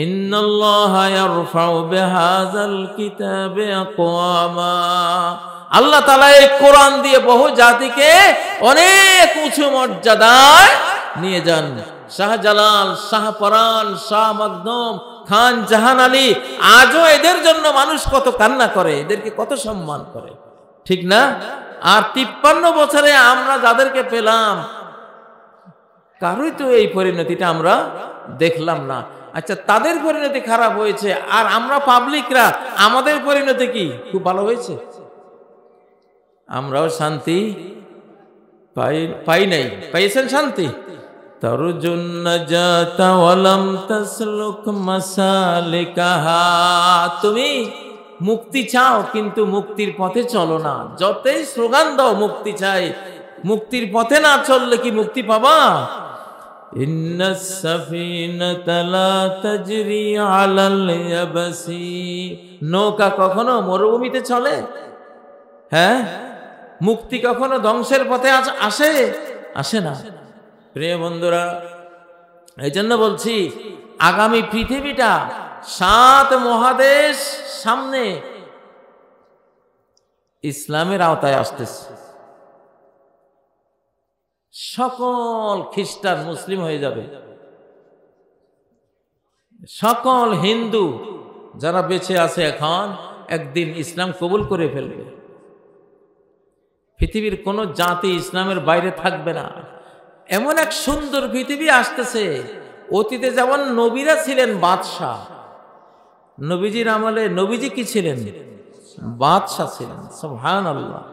ইন্নাল্লাহা ইয়ারফাউ বিহাযাল কিতাবি আকওয়ামা। আল্লাহ তাআলা এই কোরআন দিয়ে বহু জাতিকে অনেক উঁচু মর্যাদায় নিয়ে যান। শাহজালাল, শাহপরান, শাহ মখদুম, খান জাহান আলী, আজও এদের জন্য মানুষ কত কান্না করে, এদেরকে কত সম্মান করে, ঠিক না? আর 53 বছরে আমরা যাদেরকে পেলাম, কারোই তো এই পরিণতিটা আমরা দেখলাম না। আচ্ছা, তাদের পরিণতি খারাপ হয়েছে, আর আমরা পাবলিকরা, আমাদের পরিণতি কি খুব ভালো হয়েছে? আমরাও শান্তি পাই নাই। পাইছেন শান্তি? তারজুন নাজাতা ওয়ালাম তাসলুক মাসালিকাহা। তুমি মুক্তি চাও কিন্তু মুক্তির পথে চলো না। যতই স্লোগান দাও মুক্তি চাই, মুক্তির পথে না চললে কি মুক্তি পাবা? ইন্নাস সাফিনাতা লা তাজরি আলাল ইয়াবসি। নৌকা কখনো মরুভূমিতে চলে? হ্যাঁ, মুক্তি কখনো ধ্বংসের পথে আসে? আসে না। প্রিয় বন্ধুরা, এই জন্য বলছি, আগামী পৃথিবীটা 7 মহাদেশ সামনে ইসলামের আওতায় আসতেছে। সকল খ্রিস্টান মুসলিম হয়ে যাবে, সকল হিন্দু যারা বেঁচে আছে এখন একদিন ইসলাম কবুল করে ফেলবে। পৃথিবীর কোন জাতি ইসলামের বাইরে থাকবে না। এমন এক সুন্দর পৃথিবী আসতেছে। অতীতে যেমন নবীরা ছিলেন বাদশাহ, নবীজির আমলে নবীজি কি ছিলেন? বাদশাহ ছিলেন। সুবহানাল্লাহ।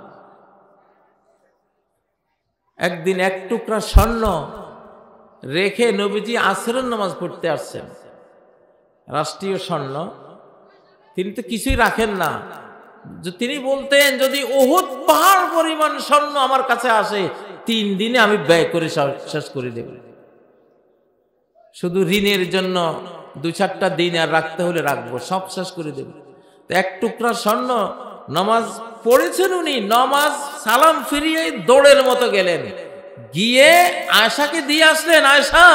একদিন এক টুকরা স্বর্ণ রেখে নবীজি আসরের নামাজ পড়তে আসছেন, রাষ্ট্রীয় স্বর্ণ। তিনি তো কিছুই রাখেন না। তিনি বলতেন, যদি উহুদ পাহাড় পরিমাণ স্বর্ণ আমার কাছে আসে, 3 দিনে আমি ব্যয় করে শেষ করে দেব। শুধু ঋণের জন্য 2-4টা দিন আর রাখতে হলে রাখবো, সব শেষ করে দেব। তো এক টুকরা স্বর্ণ, নামাজ পড়েছেন উনি, নামাজ সালাম ফিরিয়ে দৌড়ের মতো গেলেন, গিয়ে আয়েশাকে দিয়ে আসলেন, আয়েশা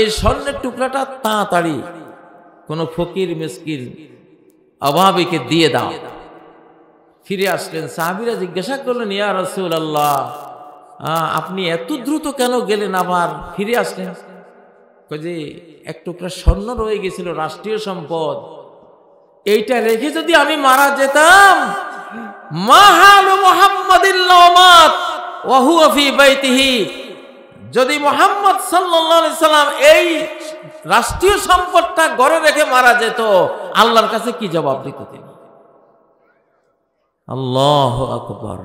এই স্বর্ণের টুকরাটা তাড়াতাড়ি কোনো ফকির মিসকিন অভাবীকে দিয়ে দাও। ফিরে আসলেন, সাহাবীরা জিজ্ঞাসা করলেন, ইয়া রাসূলুল্লাহ, আপনি এত দ্রুত কেন গেলেন, আবার ফিরে আসলেন? যে এক টুকরা স্বর্ণ রয়ে গেছিল, রাষ্ট্রীয় সম্পদ, এইটা রেখে যদি আমি মারা যেতাম, মাহালু মুহাম্মাদিল্লাহ মাত ওয়া হুয়া ফি বাইতিহি, যদি মুহাম্মদ সাল্লাল্লাহু আলাইহি সাল্লাম এই রাষ্ট্রীয় সম্পদটা ঘরে রেখে মারা যেত, আল্লাহর কাছে কি জবাব দিত তিনি? আল্লাহু আকবার।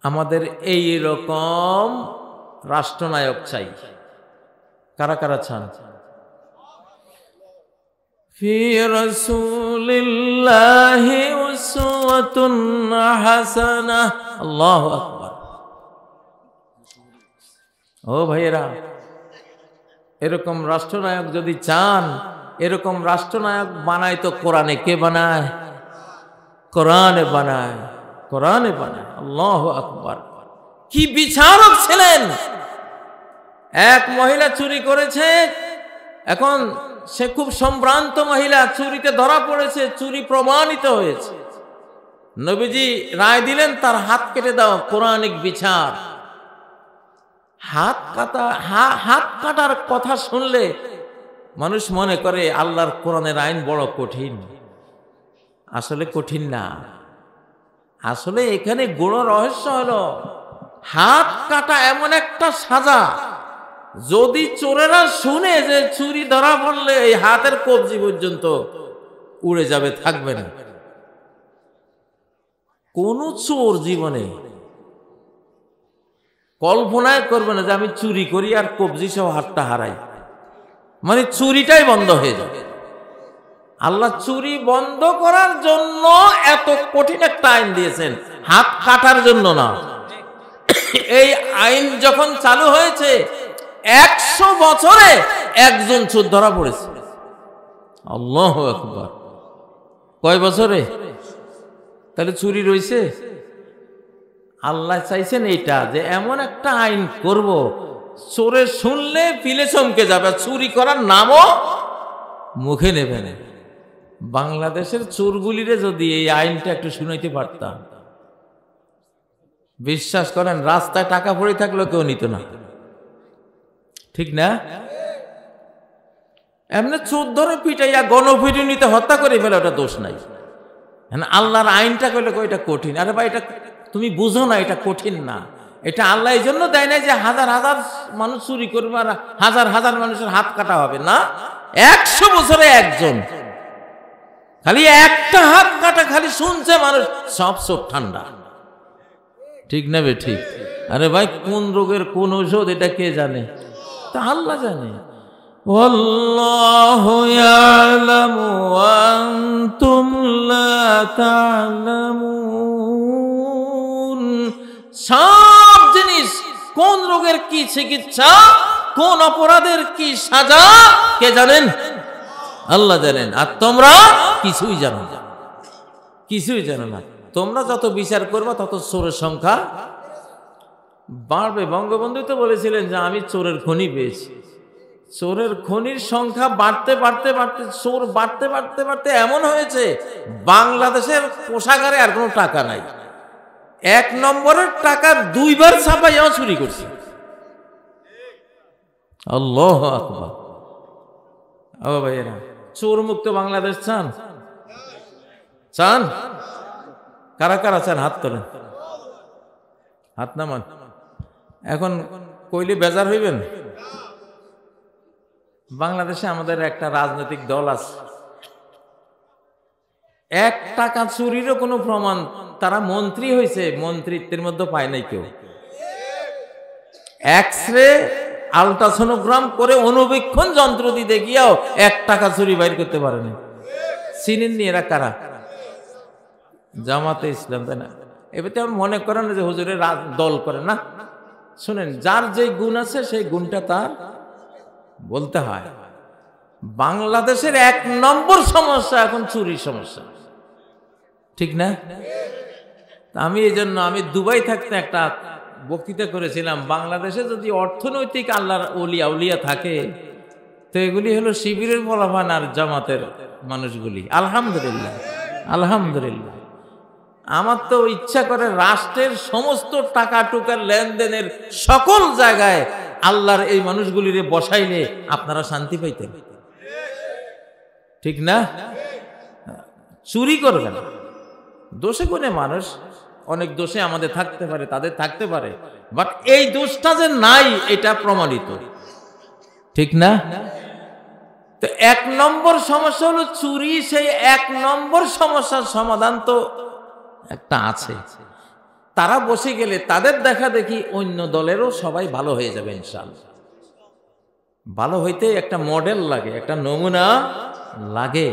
আমাদের এই রকম রাষ্ট্রনায়ক চাই। কারা কারা চান? ফি রাসূলিল্লাহি উসওয়াতুন হাসানাহ। আল্লাহু আকবার। ও ভাইয়েরা, এরকম রাষ্ট্রনায়ক যদি চান, এরকম রাষ্ট্রনায়ক বানায় তো কোরআনে। কে বানায়? কোরআনে বানায়, কোরআনে বানায়। আল্লাহু আকবার। কি বিচারক ছিলেন! এক মহিলা চুরি করেছে, এখন সে খুব সম্ভ্রান্ত মহিলা, চুরিতে ধরা পড়েছে, চুরি প্রমাণিত হয়েছে। নবীজি রায় দিলেন, তার হাত কেটে দাও। কোরআনিক বিচার। হাত কাটার কথা শুনলে মানুষ মনে করে আল্লাহর কোরআনের আইন বড় কঠিন। আসলে কঠিন না। আসলে এখানে গুণ রহস্য হলো, হাত কাটা এমন একটা সাজা, যদি চোরেরা শুনে যে চুরি ধরা পড়লে এই হাতের কবজি পর্যন্ত উড়ে যাবে, থাকবে না। কোন চোর জীবনে কল্পনায় করবে না যে আমি চুরি করি আর কবজি সহ হাতটা হারাই, মানে চুরিটাই বন্ধ হয়ে যাবে। আল্লাহ চুরি বন্ধ করার জন্য এত কঠিন একটা আইন দিয়েছেন, হাত কাটার জন্য না। এই আইন যখন চালু হয়েছে, 100 বছরে একজন চোর ধরা পড়েছে। আল্লাহু আকবার। কয় বছরে? তাহলে চুরি রয়েছে। আল্লাহ চাইছেন এইটা, যে এমন একটা আইন করব, চোরে শুনলে পিলে চমকে যাবে, চুরি করার নামও মুখে নেবে না। বাংলাদেশের চোরগুলিরে যদি এই আইনটা একটু শুনাইতে পারতাম, বিশ্বাস করেন রাস্তায় টাকা পড়ে থাকলেও কেউ নিত না। ঠিক না? এমনি চোর ধরে পিটাইয়া গণপিটুনিতে হত্যা করে ফেলে, ওটা দোষ নাই। আল্লাহর আইনটা করলে এটা কঠিন। আরে ভাই, এটা তুমি বুঝো না, এটা কঠিন না। এটা আল্লাহ এই জন্য দেয় না যে হাজার হাজার মানুষ চুরি করবে আর হাজার হাজার মানুষের হাত কাটা হবে না। 100 বছরে একজন, খালি একটা হাত কাটা, খালি শুনছে মানুষ, সব চোখ ঠান্ডা। ঠিক না বে? ঠিক। আরে ভাই, কোন রোগের কোন ঔষধ এটা কে জানে? তা আল্লাহ জানে। ওয়াল্লাহু ইয়ালামু ওয়া আনতুম লা তা'লামুন। সব জিনিস, কোন রোগের কি চিকিৎসা, কোন অপরাধের কি সাজা, কে জানেন? আল্লাহ জানেন। আর তোমরা কিছুই জানো না, কিছুই জানো না। তোমরা যত বিচার করবা তত চোরের সংখ্যা বাড়বে। বঙ্গবন্ধু তো বলেছিলেন যে আমি চোরের খনি পেয়েছি। চোরের খনির সংখ্যা বাড়তে বাড়তে বাড়তে, চোর বাড়তে বাড়তে বাড়তে এমন হয়েছে বাংলাদেশের কোষাগারে আর কোনো টাকা নাই। 1 নম্বরের টাকা 2 বার ছাপাইয়াও চুরি করছে। আল্লাহু আকবার। ও ভাইয়েরা, চোর মুক্ত বাংলাদেশ চান? চান? কারা কারা চান? হাত তোলেন, হাত নামান। এখন কইলে বেজার হইবেন। বাংলাদেশে আমাদের একটা রাজনৈতিক দল আছে, 1 টাকা চুরিরও কোনো প্রমাণ, তারা মন্ত্রী হয়েছে, মন্ত্রিত্বের মধ্যে পায় নাই কেউ। এক্সরে, আলট্রাসোনোগ্রাম করে অনুবীক্ষণ যন্ত্র দিয়ে দেখিয়াও 1 টাকা চুরি বাইর করতে পারেনি। চিনেননি এরা কারা? জামাতে ইসলাম, তাই না? এবারে আমার মনে করেন যে হুজুরের দল করে না। শুনেন, যার যে গুণ আছে সেই গুণটা তার বলতে হয়। বাংলাদেশের 1 নম্বর সমস্যা এখন চুরির সমস্যা, ঠিক না? আমি এই জন্য আমি দুবাই থাকতে একটা বক্তৃতা করেছিলাম, বাংলাদেশে যদি অর্থনৈতিক আল্লাহর উলিয়া থাকে তো এগুলি হলো শিবিরের ফলাফল আর জামাতের মানুষগুলি। আলহামদুলিল্লাহ, আলহামদুলিল্লাহ। আমার তো ইচ্ছা করে রাষ্ট্রের সমস্ত টাকা টুকার লেনদেনের সকল জায়গায় আল্লাহর এই মানুষগুলিরে বসাইলে আপনারা শান্তি পাইতেন, ঠিক না? চুরি করবেন, দোষে কোনে মানুষ, অনেক দোষে আমাদের থাকতে পারে, তাদের থাকতে পারে, বাট এই দোষটা যে নাই এটা প্রমাণিত, ঠিক না? তো 1 নম্বর সমস্যা হলো চুরি। সেই 1 নম্বর সমস্যার সমাধান তো একটা আছে, তারা বসে গেলে তাদের দেখা দেখি অন্য দলেরও সবাই ভালো হয়ে যাবে ইনশাআল্লাহ। ভালো হইতে একটা মডেল লাগে, একটা নমুনা লাগে।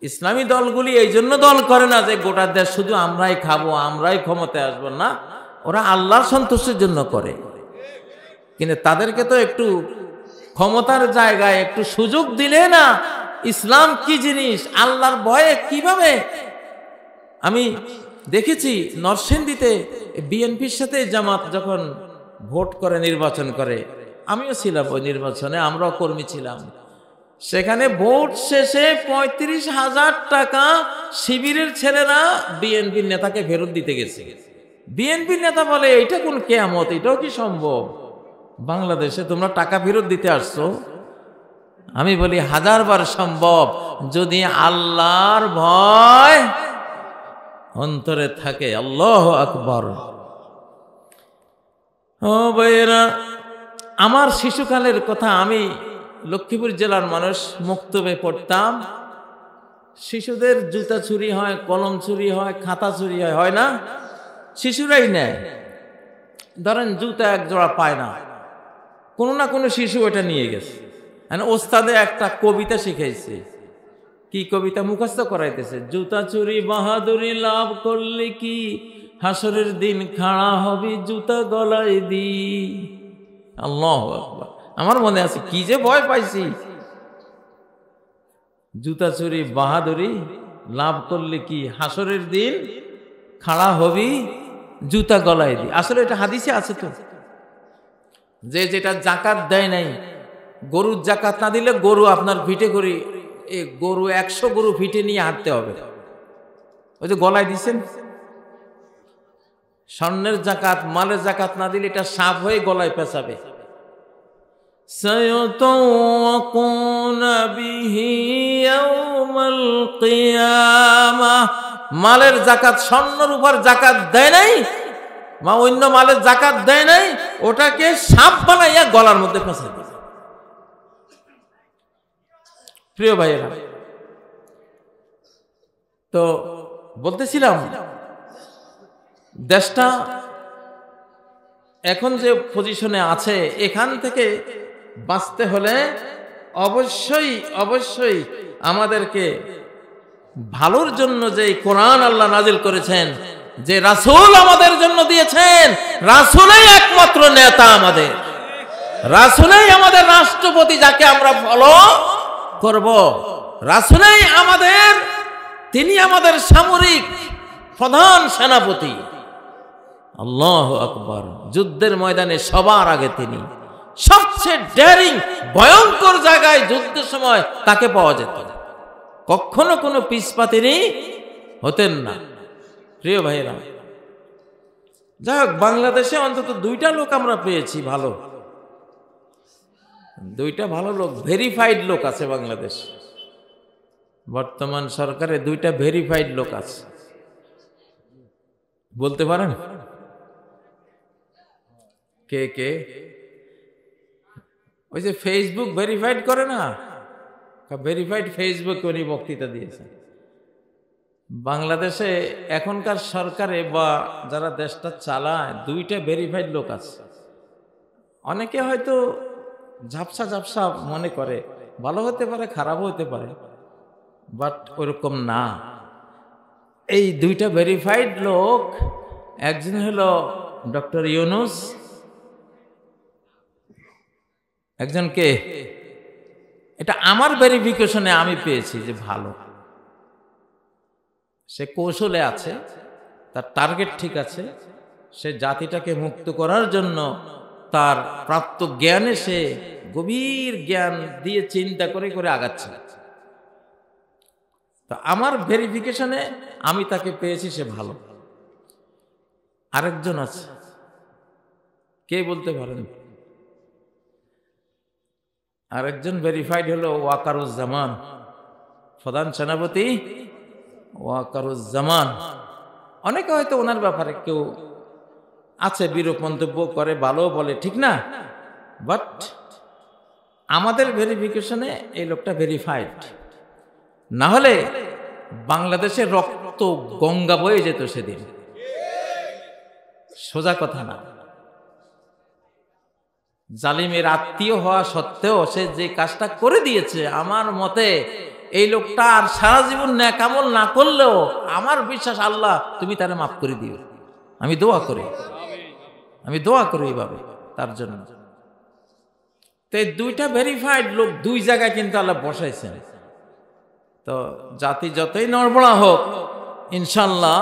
ইসলামী দলগুলি এই জন্য দল করে না যে গোটা দেশ শুধু আমরাই খাবো, আমরাই ক্ষমতায় আসবো, না, ওরা আল্লাহর সন্তুষ্টির জন্য করে। কিন্তু তাদেরকে তো একটু ক্ষমতার জায়গায় একটু সুযোগ দিলে না, ইসলাম কি জিনিস, আল্লাহর ভয়ে কিভাবে। আমি দেখেছি নরসিংদীতে বিএনপির সাথে জামাত যখন ভোট করে, নির্বাচন করে, আমিও ছিলাম ওই নির্বাচনে, আমরাও কর্মী ছিলাম। সেখানে ভোট শেষে 35,000 টাকা শিবিরের ছেলেরা বিএনপির নেতাকে ফেরত দিতে গেছে। বিএনপির নেতা বলে এইটা কোন কেয়ামত, এটাও কি সম্ভব? বাংলাদেশে তোমরা টাকা ফেরত দিতে আসছো? আমি বলি 1000 বার সম্ভব, যদি আল্লাহর ভয় অন্তরে থাকে। আল্লাহু আকবার। ও ভাইয়েরা, আমার শিশুকালের কথা, আমি লক্ষ্মীপুর জেলার মানুষ, মক্তবে পড়তাম। শিশুদের জুতা চুরি হয়, কলম চুরি হয়, খাতা চুরি হয়, হয় না? শিশুরাই নেয়। ধরেন জুতা 1 জোড়া পায় না, কোনো না কোনো শিশু ওটা নিয়ে গেছে। ওস্তাদে একটা কবিতা শিখাইছে, কি কবিতা মুখস্থ করাইতেছে, জুতা চুরি বাহাদুরি লাভ করলে কি, হাসরের দিন খাড়া হবে জুতা গলায় দি। আল্লাহু আকবার। আমার মনে আছে, কি যে ভয় পাইছি। জুতা চুরি বাহাদুরি লাভ করলে কি, হাসরের দিন খাড়া হবি জুতা গলায় দি। আসলে এটা হাদিসে আছে তো, যে যেটা জাকাত দেয় নাই, গরুর জাকাত না দিলে গরু আপনার ভিটে করে, গরু 100 গরু ভিটে নিয়ে হাঁটতে হবে। ওই যে গলায় দিচ্ছেন, স্বর্ণের জাকাত, মালের জাকাত না দিলে এটা সাপ হয়ে গলায় পেঁচাবে। মালের জাকাত, স্বর্ণের উপর জাকাত দেয় নাই, মা অন্য মালের জাকাত দেয় নাই, ওটাকে সাপ বানাইয়া গলার মধ্যে পেঁচাই দেবে। প্রিয় ভাইয়েরা, তো বলতেছিলাম, দেশটা এখন যে পজিশনে আছে, এখান থেকে বাঁচতে হলে অবশ্যই অবশ্যই আমাদেরকে ভালোর জন্য যে কোরআন আল্লাহ নাজিল করেছেন, যে রাসূল আমাদের জন্য দিয়েছেন, রাসূলই একমাত্র নেতা আমাদের, রাসূলই আমাদের রাষ্ট্রপতি, যাকে আমরা ফলো করব, রাসূলই আমাদের, তিনি আমাদের সামরিক প্রধান সেনাপতি। আল্লাহু আকবার। যুদ্ধের ময়দানে সবার আগে তিনি, সবচেয়ে ডেয়ারিং ভয়ঙ্কর জায়গায় যুদ্ধের সময় তাকে পাওয়া যেত, কখনো কোনো পিছপা তিনি হতেন না। প্রিয় ভাইয়েরা, যাই হোক, বাংলাদেশে অন্তত 2টা লোক আমরা পেয়েছি ভালো, 2টা ভালো লোক, ভেরিফাইড লোক আছে বাংলাদেশ। বর্তমান সরকারে 2টা ভেরিফাইড লোক আছে, বলতে পারেন কে কে? ওই যে ফেসবুক ভেরিফাইড করে না, ভেরিফাইড ফেসবুক উনি বক্তৃতা দিয়েছেন। বাংলাদেশে এখনকার সরকারে বা যারা দেশটা চালায় 2টা ভেরিফাইড লোক আছে। অনেকে হয়তো ঝাপসা ঝাপসা মনে করে, ভালো হতে পারে, খারাপও হতে পারে, বাট ওরকম না। এই 2টা ভেরিফাইড লোক, একজন হলো ডক্টর ইউনূস, একজনকে, এটা আমার ভেরিফিকেশনে আমি পেয়েছি যে ভালো, সে কৌশলে আছে, তার টার্গেট ঠিক আছে, সে জাতিটাকে মুক্ত করার জন্য তার প্রাপ্ত জ্ঞানে সে গভীর জ্ঞান দিয়ে চিন্তা করে করে আগাচ্ছে। তো আমার ভেরিফিকেশনে আমি তাকে পেয়েছি, সে ভালো। আরেকজন আছে, কে বলতে পারেন? আরেকজন ভেরিফাইড হলো ওয়াকারুজ্জামান, প্রধান সেনাপতি ওয়াকারুজ্জামান। অনেকে হয়তো ওনার ব্যাপারে কেউ আছে বিরূপ মন্তব্য করে, ভালো বলে, ঠিক না? বাট আমাদের ভেরিফিকেশনে এই লোকটা ভেরিফাইড। না হলে বাংলাদেশের রক্ত গঙ্গা বয়ে যেত সেদিন, সোজা কথা না। জালিমের আত্মীয় হওয়া সত্ত্বেও সে যে কাজটা করে দিয়েছে, আমার মতে এই লোকটা আর সারা জীবন নেকামল না করলেও আমার বিশ্বাস, আল্লাহ তুমি তারে মাফ করে দিও। আমি দোয়া করি এইভাবে তার জন্য। তো এই দুইটা ভেরিফাইড লোক দুই জায়গায় কিন্তু আল্লাহ বসাইছেন। তো জাতি যতই নড়বড়া হোক, ইনশাল্লাহ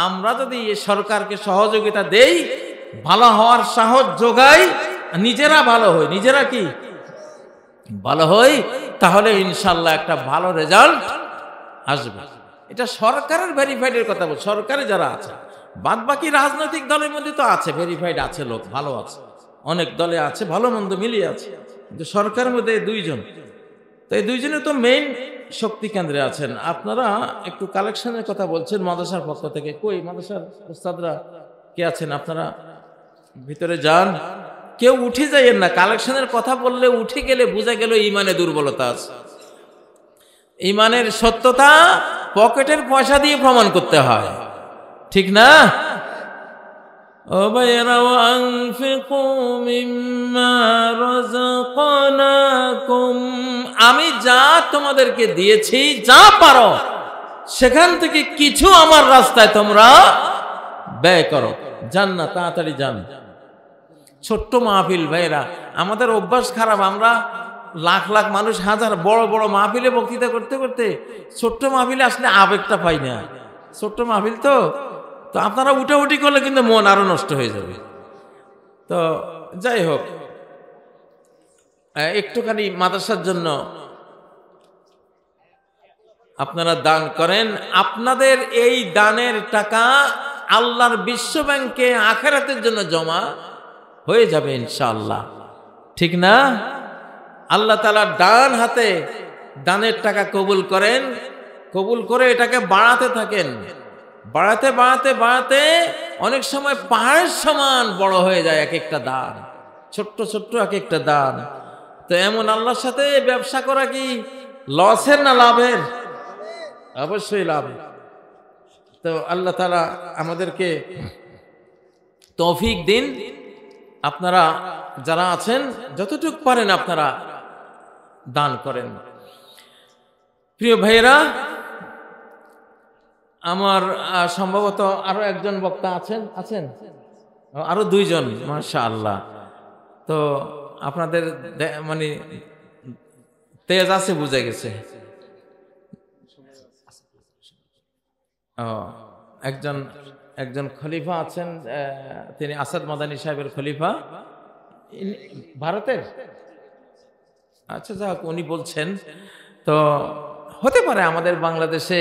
আমরা যদি সরকারকে সহযোগিতা দেই, ভালো হওয়ার সাহস যোগাই, নিজেরা ভালো হই, নিজেরা কি ভালো হই, তাহলে ইনশাল্লাহ একটা ভালো রেজাল্ট আসবে। এটা সরকারের ভেরিফাইডের কথা বল। সরকারে যারা আছে, বাদ বাকি রাজনৈতিক দলের মধ্যে তো আছে ভেরিফাইড আছে লোক, ভালো আছে, অনেক দলে আছে, ভালো মন্দ মিলিয়ে আছে, কিন্তু সরকারের মধ্যে দুইজন। তো এই দুইজনে তো মেইন শক্তি কেন্দ্রে আছেন। আপনারা একটু কালেকশনের কথা বলছেন মাদ্রাসার পক্ষ থেকে, কই মাদ্রাসার উস্তাদরা কে আছেন? আপনারা ভিতরে যান, কেউ উঠে যাইয়েন না। কালেকশনের কথা বললে উঠে গেলে বোঝা গেল ইমানে দুর্বলতা আছে। ইমানের সত্যতা পকেটের পয়সা দিয়ে প্রমাণ করতে হয়, ঠিক না? ও ভাইয়েরা, আনফিকু মিম্মা রাযাকনাকুম, আমি যা তোমাদেরকে দিয়েছি, যা পারো সেখান থেকে কিছু আমার রাস্তায় তোমরা ব্যয় করো। যান না, তাড়াতাড়ি যান। ছোট্ট মাহফিল ভাইরা, আমাদের অভ্যাস খারাপ। আমরা লাখ লাখ মানুষ, হাজার বড় বড় মাহফিলে বক্তৃতা করতে করতে ছোট্ট মাহফিলে আসলে আবেগটা পাই না। ছোট্ট মাহফিল তো আপনারা উঠাউঠি করলে কিন্তু মন আরো নষ্ট হয়ে যাবে। তো যাই হোক, একটুখানি মাদ্রাসার জন্য আপনারা দান করেন। আপনাদের এই দানের টাকা আল্লাহর বিশ্ব ব্যাংকে আখিরাতের জন্য জমা হয়ে যাবে ইনশাআল্লাহ, ঠিক না? আল্লাহ তাআলা ডান হাতে দানের টাকা কবুল করেন, কবুল করে এটাকে বাড়াতে থাকেন। বাড়াতে বাড়াতে বাড়াতে অনেক সময় পাহাড়ের সমান বড় হয়ে যায় এক একটা দান, ছোট্ট ছোট্ট এক একটা দান। তো এমন আল্লাহর সাথে ব্যবসা করা কি লসের না লাভের? অবশ্যই লাভ। তো আল্লাহ তাআলা আমাদেরকে তৌফিক দিন। আপনারা যারা আছেন যতটুকু পারেন আপনারা দান করেন। প্রিয় ভাইয়েরা, আমার সম্ভবত আরো একজন বক্তা আছেন আরো দুইজন, মাশাআল্লাহ। তো আপনাদের মানে তেজ আছে, বুঝে গেছে। একজন খলিফা আছেন, তিনি আসাদ মাদানী সাহেবের খলিফা, ভারতের। আচ্ছা, যাক, উনি বলছেন। তো হতে পারে আমাদের বাংলাদেশে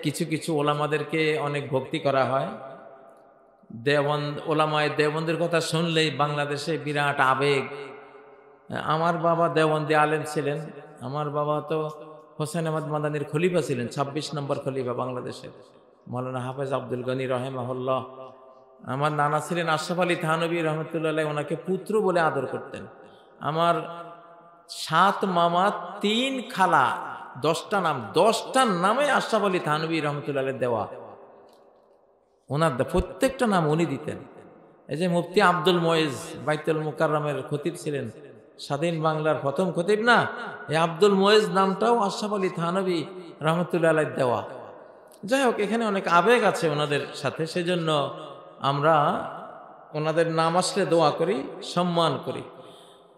কিছু কিছু ওলামাদেরকে অনেক ভক্তি করা হয়। দেওবন্দ ওলামায়ে দেওবন্দের কথা শুনলেই বাংলাদেশে বিরাট আবেগ। আমার বাবা দেওবন্দি আলেম ছিলেন। আমার বাবা তো হোসেন আহমদ মাদানীর খলিফা ছিলেন, 26 নম্বর খলিফা বাংলাদেশের, মৌলানা হাফেজ আব্দুল গনি রহেমাহুল্লাহ। আমার নানা ছিলেন আশরাফ আলী থানভী রহমতুল্লাহ, ওনাকে পুত্র বলে আদর করতেন। আমার 7 মামা 3 খালা, 10টা নাম, 10টার নামে আশরাফ আলী থানভী রহমতুল্লাহ দেওয়া। ওনার প্রত্যেকটা নাম উনি দিতেন। এই যে মুফতি আব্দুল ময়েজ বাইতুল মুকাররমের খতিব ছিলেন, স্বাধীন বাংলার প্রথম খতিব না, এই আব্দুল ময়েজ নামটাও আশরাফ আলী থানভী রহমতুল্লাহ দেওয়া। যাই হোক, এখানে অনেক আবেগ আছে ওনাদের সাথে, সেজন্য আমরা ওনাদের নাম আসলে দোয়া করি, সম্মান করি।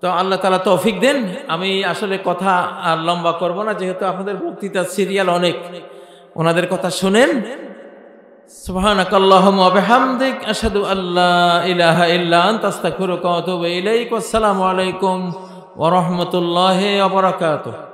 তো আল্লাহ তাআলা তৌফিক দেন। আমি আসলে কথা আর লম্বা করব না, যেহেতু আপনাদের বক্তৃতার সিরিয়াল অনেক, ওনাদের কথা শুনেন। সুবহানাকাল্লাহুম্মা ওয়া বিহামদিক আশহাদু আল্লা ইলাহা ইল্লা আনতা আস্তাগফিরুকা ওয়া আতুবু ইলাইক। আসসালামু আলাইকুম ওয়া রাহমাতুল্লাহি ওয়া বারাকাতুহু।